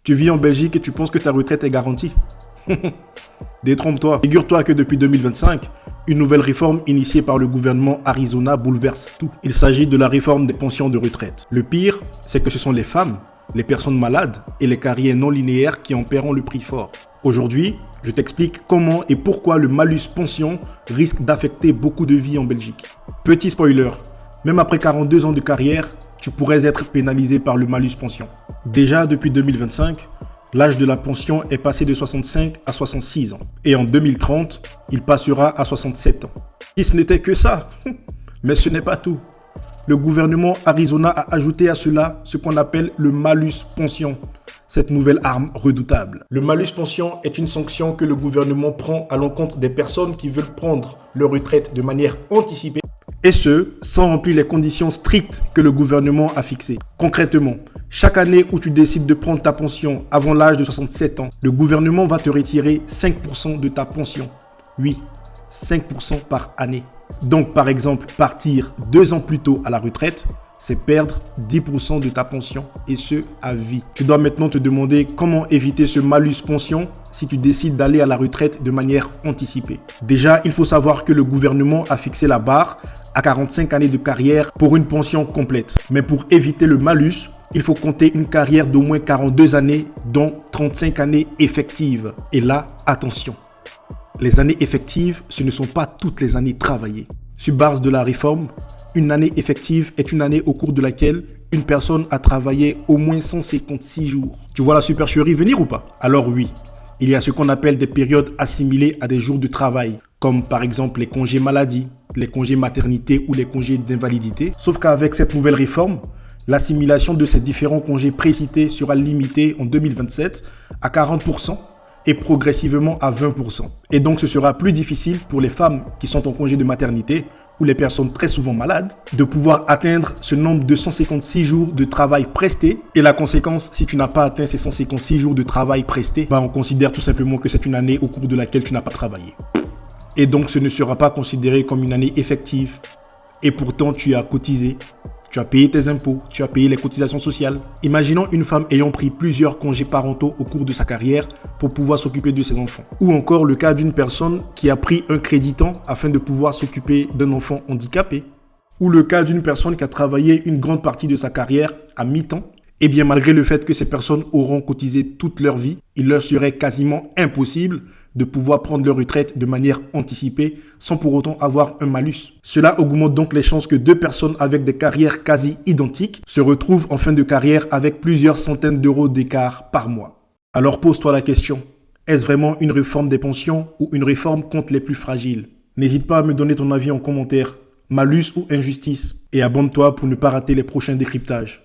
Tu vis en Belgique et tu penses que ta retraite est garantie? Détrompe-toi. Figure-toi que depuis 2025, une nouvelle réforme initiée par le gouvernement Arizona bouleverse tout. Il s'agit de la réforme des pensions de retraite. Le pire, c'est que ce sont les femmes, les personnes malades et les carrières non linéaires qui en paieront le prix fort. Aujourd'hui, je t'explique comment et pourquoi le malus pension risque d'affecter beaucoup de vies en Belgique. Petit spoiler, même après 42 ans de carrière, tu pourrais être pénalisé par le malus pension. Déjà depuis 2025, l'âge de la pension est passé de 65 à 66 ans. Et en 2030, il passera à 67 ans. Et ce n'était que ça. Mais ce n'est pas tout. Le gouvernement Arizona a ajouté à cela ce qu'on appelle le malus pension, cette nouvelle arme redoutable. Le malus pension est une sanction que le gouvernement prend à l'encontre des personnes qui veulent prendre leur retraite de manière anticipée, et ce, sans remplir les conditions strictes que le gouvernement a fixées. Concrètement, chaque année où tu décides de prendre ta pension avant l'âge de 67 ans, le gouvernement va te retirer 5% de ta pension. Oui, 5% par année. Donc par exemple, partir 2 ans plus tôt à la retraite, c'est perdre 10% de ta pension, et ce, à vie. Tu dois maintenant te demander comment éviter ce malus pension si tu décides d'aller à la retraite de manière anticipée. Déjà, il faut savoir que le gouvernement a fixé la barre à 45 années de carrière pour une pension complète. Mais pour éviter le malus, il faut compter une carrière d'au moins 42 années, dont 35 années effectives. Et là, attention, les années effectives, ce ne sont pas toutes les années travaillées. Sur base de la réforme, une année effective est une année au cours de laquelle une personne a travaillé au moins 156 jours. Tu vois la supercherie venir ou pas? Alors oui, il y a ce qu'on appelle des périodes assimilées à des jours de travail, comme par exemple les congés maladie, les congés maternité ou les congés d'invalidité. Sauf qu'avec cette nouvelle réforme, l'assimilation de ces différents congés précités sera limitée en 2027 à 40% et progressivement à 20%. Et donc ce sera plus difficile pour les femmes qui sont en congé de maternité ou les personnes très souvent malades de pouvoir atteindre ce nombre de 156 jours de travail presté. Et la conséquence, si tu n'as pas atteint ces 156 jours de travail presté, on considère tout simplement que c'est une année au cours de laquelle tu n'as pas travaillé. Et donc ce ne sera pas considéré comme une année effective. Et pourtant tu as cotisé. Tu as payé tes impôts, tu as payé les cotisations sociales. Imaginons une femme ayant pris plusieurs congés parentaux au cours de sa carrière pour pouvoir s'occuper de ses enfants. Ou encore le cas d'une personne qui a pris un créditant afin de pouvoir s'occuper d'un enfant handicapé. Ou le cas d'une personne qui a travaillé une grande partie de sa carrière à mi-temps. Et bien malgré le fait que ces personnes auront cotisé toute leur vie, il leur serait quasiment impossible de pouvoir prendre leur retraite de manière anticipée sans pour autant avoir un malus. Cela augmente donc les chances que 2 personnes avec des carrières quasi identiques se retrouvent en fin de carrière avec plusieurs centaines d'euros d'écart par mois. Alors pose-toi la question, est-ce vraiment une réforme des pensions ou une réforme contre les plus fragiles? N'hésite pas à me donner ton avis en commentaire, malus ou injustice, et abonne-toi pour ne pas rater les prochains décryptages.